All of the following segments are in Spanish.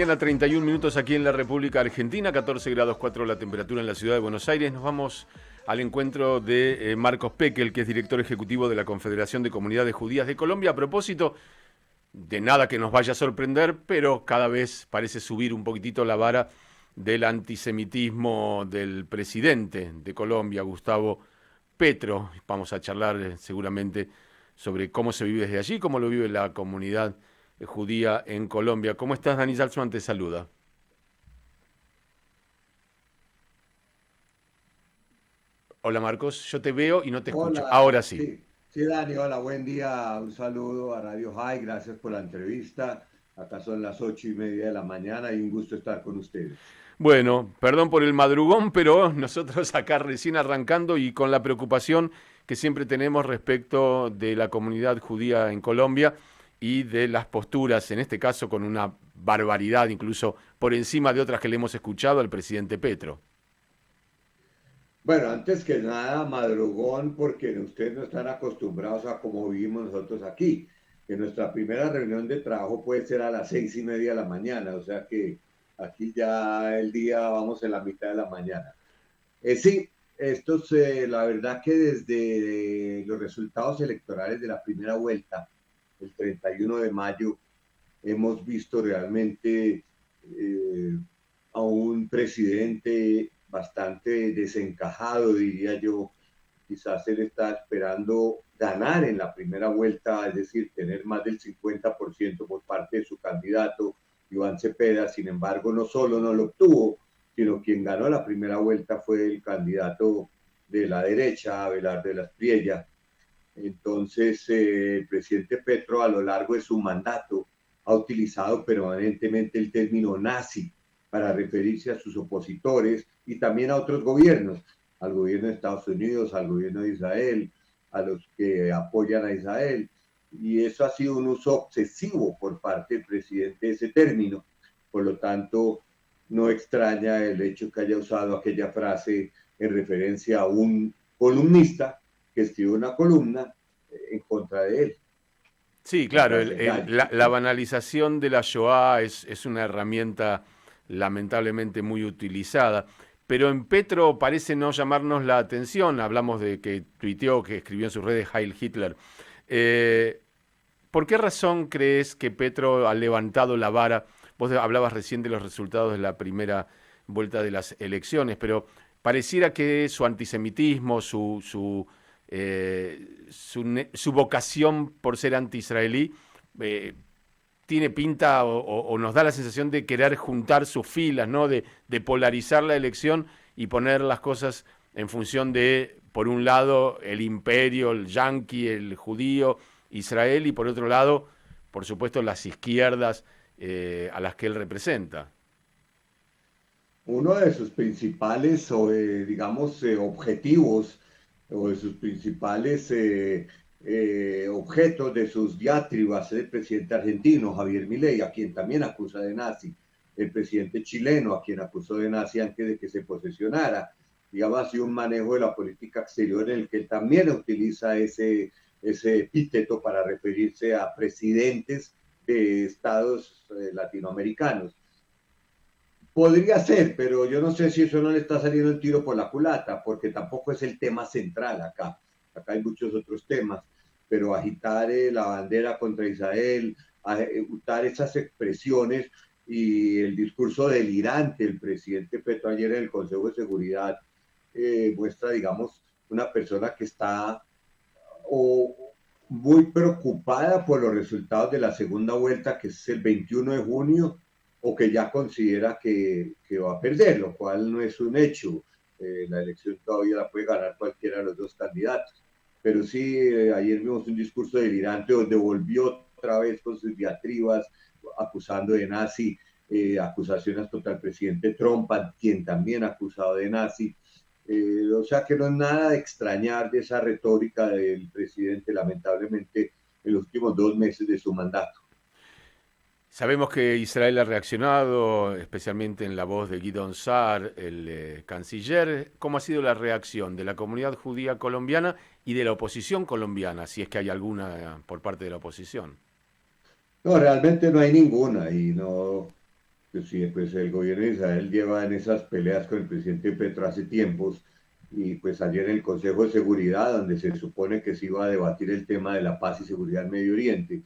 A 31 minutos aquí en la República Argentina, 14 grados 4 la temperatura en la ciudad de Buenos Aires. Nos vamos al encuentro de Marcos Pekel, que es director ejecutivo de la Confederación de Comunidades Judías de Colombia. A propósito de nada que nos vaya a sorprender, pero cada vez parece subir un poquitito la vara del antisemitismo del presidente de Colombia, Gustavo Petro. Vamos a charlar seguramente sobre cómo se vive desde allí, cómo lo vive la comunidad judía en Colombia. ¿Cómo estás, Dani Salzman? Te saluda. Hola, Marcos, yo te veo y no te escucho. Ahora Hola, sí. sí, Dani, hola, buen día, un saludo a Radio High, gracias por la entrevista. Acá son las 8:30 de la mañana y un gusto estar con ustedes. Bueno, perdón por el madrugón, pero nosotros acá recién arrancando y con la preocupación que siempre tenemos respecto de la comunidad judía en Colombia y de las posturas, en este caso con una barbaridad, incluso por encima de otras que le hemos escuchado al presidente Petro. Bueno, antes que nada, madrugón, porque ustedes no están acostumbrados a cómo vivimos nosotros aquí, que nuestra primera reunión de trabajo puede ser a las 6:30 de la mañana, o sea que aquí ya el día vamos en la mitad de la mañana. Sí, la verdad que desde los resultados electorales de la primera vuelta, el 31 de mayo, hemos visto realmente a un presidente bastante desencajado, diría yo. Quizás él está esperando ganar en la primera vuelta, es decir, tener más del 50% por parte de su candidato, Iván Cepeda. Sin embargo, no solo no lo obtuvo, sino quien ganó la primera vuelta fue el candidato de la derecha, Abelardo de las Priellas. Entonces, el presidente Petro a lo largo de su mandato ha utilizado permanentemente el término nazi para referirse a sus opositores y también a otros gobiernos, al gobierno de Estados Unidos, al gobierno de Israel, a los que apoyan a Israel. Y eso ha sido un uso obsesivo por parte del presidente de ese término. Por lo tanto, no extraña el hecho que haya usado aquella frase en referencia a un columnista que escribió una columna en contra de él, Sí, una claro, frase engaño. la banalización de la Shoah es una herramienta lamentablemente muy utilizada, pero en Petro parece no llamarnos la atención. Hablamos de que tuiteó, que escribió en sus redes Heil Hitler. Eh, ¿Por qué razón crees que Petro ha levantado la vara? Vos hablabas recién de los resultados de la primera vuelta de las elecciones, pero pareciera que su antisemitismo, su vocación por ser anti-israelí, eh, tiene pinta o nos da la sensación de querer juntar sus filas, ¿no? De polarizar la elección y poner las cosas en función de, por un lado, el imperio, el yanqui, el judío, Israel, y por otro lado, por supuesto, las izquierdas a las que él representa. Uno de sus principales, digamos, objetivos o de sus principales objetos de sus diatribas es el presidente argentino, Javier Milei, a quien también acusa de nazi, el presidente chileno, a quien acusó de nazi antes de que se posesionara. Digamos, ha sido un manejo de la política exterior en el que él también utiliza ese epíteto para referirse a presidentes de estados latinoamericanos. Podría ser, pero yo no sé si eso no le está saliendo el tiro por la culata, porque tampoco es el tema central acá. Acá hay muchos otros temas, pero agitar la bandera contra Israel, usar esas expresiones y el discurso delirante del presidente Petro ayer en el Consejo de Seguridad muestra, digamos, una persona que está o muy preocupada por los resultados de la segunda vuelta, que es el 21 de junio, o que ya considera que va a perder, lo cual no es un hecho. La elección todavía la puede ganar cualquiera de los dos candidatos. Pero sí, ayer vimos un discurso delirante donde volvió otra vez con sus diatribas, acusando de nazi, acusaciones contra el presidente Trump, a quien también ha acusado de nazi. O sea que no es nada de extrañar de esa retórica del presidente, lamentablemente, en los últimos 2 meses de su mandato. Sabemos que Israel ha reaccionado, especialmente en la voz de Guidon Saar, el canciller. ¿Cómo ha sido la reacción de la comunidad judía colombiana y de la oposición colombiana, si es que hay alguna por parte de la oposición? No, realmente no hay ninguna y no. Pues sí, pues el gobierno de Israel lleva en esas peleas con el presidente Petro hace tiempos y pues ayer en el Consejo de Seguridad, donde se supone que se iba a debatir el tema de la paz y seguridad en Medio Oriente,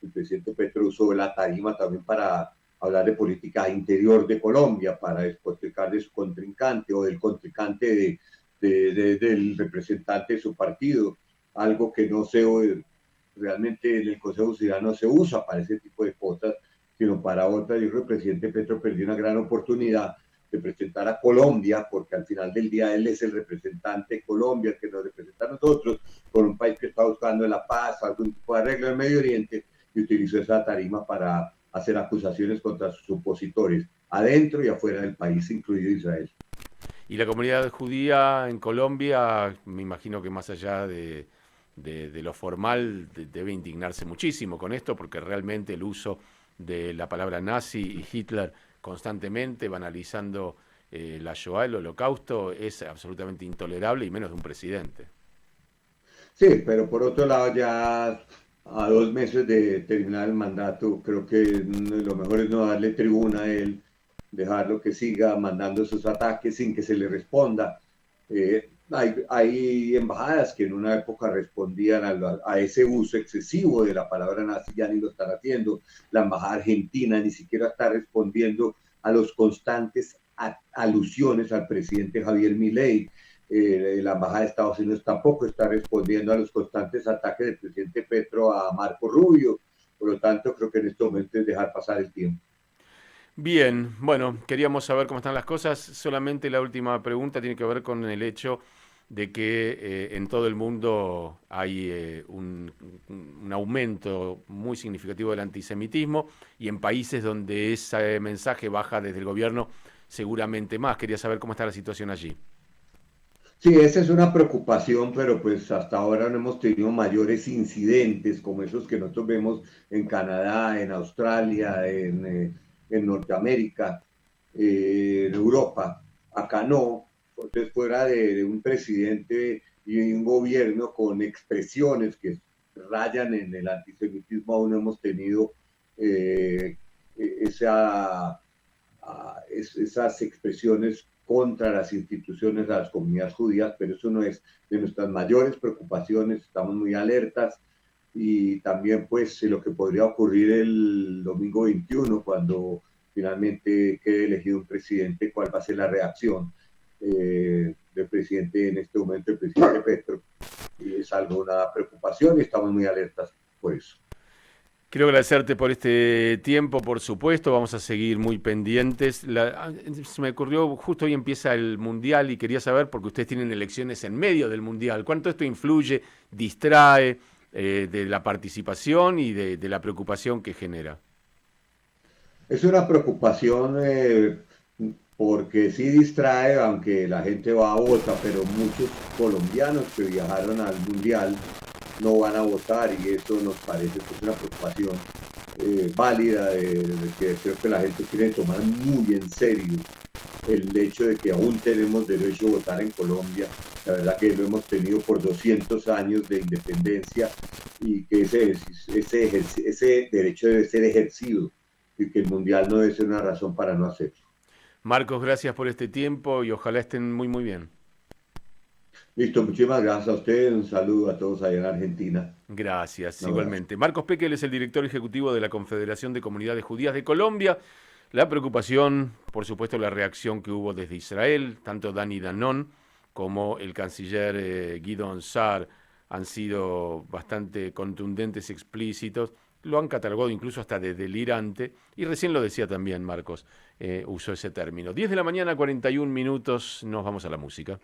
el presidente Petro usó la tarima también para hablar de política interior de Colombia, para despotricar de su contrincante o del contrincante del representante de su partido, algo que no se realmente en el Consejo de Seguridad no se usa para ese tipo de cosas, sino para otras. Yo creo que el presidente Petro perdió una gran oportunidad de presentar a Colombia, porque al final del día él es el representante de Colombia, que nos representa a nosotros, por un país que está buscando la paz, algún tipo de arreglo en Medio Oriente, y utilizó esa tarima para hacer acusaciones contra sus opositores, adentro y afuera del país, incluido Israel. Y la comunidad judía en Colombia, me imagino que más allá de lo formal, debe indignarse muchísimo con esto, porque realmente el uso de la palabra nazi y Hitler constantemente, banalizando la Shoah, el Holocausto, es absolutamente intolerable y menos de un presidente. Sí, pero por otro lado, ya a 2 meses de terminar el mandato, creo que lo mejor es no darle tribuna a él, dejarlo que siga mandando sus ataques sin que se le responda. Hay embajadas que en una época respondían a ese uso excesivo de la palabra nazi, ya ni lo están haciendo. La embajada argentina ni siquiera está respondiendo a los constantes alusiones al presidente Javier Milei. La Embajada de Estados Unidos tampoco está respondiendo a los constantes ataques del presidente Petro a Marco Rubio. Por lo tanto, creo que en este momento es dejar pasar el tiempo. Bien, bueno, queríamos saber cómo están las cosas. Solamente la última pregunta tiene que ver con el hecho de que en todo el mundo hay un aumento muy significativo del antisemitismo y en países donde ese mensaje baja desde el gobierno seguramente más. Quería saber cómo está la situación allí. Sí, esa es una preocupación, pero pues hasta ahora no hemos tenido mayores incidentes como esos que nosotros vemos en Canadá, en Australia, en Norteamérica, en Europa. Acá no. Entonces, fuera de un presidente y un gobierno con expresiones que rayan en el antisemitismo, aún no hemos tenido eh, esa esas expresiones contra las instituciones, a las comunidades judías, pero eso no es de nuestras mayores preocupaciones, estamos muy alertas y también pues lo que podría ocurrir el domingo 21 cuando finalmente quede elegido un presidente, cuál va a ser la reacción del presidente en este momento, el presidente Petro, y es algo, una preocupación y estamos muy alertas por eso. Quiero agradecerte por este tiempo, por supuesto, vamos a seguir muy pendientes. Se me ocurrió, justo hoy empieza el Mundial y quería saber, porque ustedes tienen elecciones en medio del Mundial, ¿cuánto esto influye, distrae de la participación y de la preocupación que genera? Es una preocupación porque sí distrae, aunque la gente va a votar, pero muchos colombianos que viajaron al Mundial no van a votar y eso nos parece que es una preocupación válida de que creo que la gente quiere tomar muy en serio el hecho de que aún tenemos derecho a votar en Colombia. La verdad que lo hemos tenido por 200 años de independencia y que ese derecho debe ser ejercido y que el Mundial no debe ser una razón para no hacerlo. Marcos, gracias por este tiempo y ojalá estén muy, muy bien. Listo, muchísimas gracias a ustedes. Un saludo a todos allá en Argentina. Gracias, Un abrazo. igualmente. Marcos Pekel es el director ejecutivo de la Confederación de Comunidades Judías de Colombia. La preocupación, por supuesto, la reacción que hubo desde Israel, tanto Dani Danon como el canciller Guidon Saar han sido bastante contundentes y explícitos. Lo han catalogado incluso hasta de delirante. Y recién lo decía también Marcos, usó ese término. 10 de la mañana, 41 minutos, nos vamos a la música.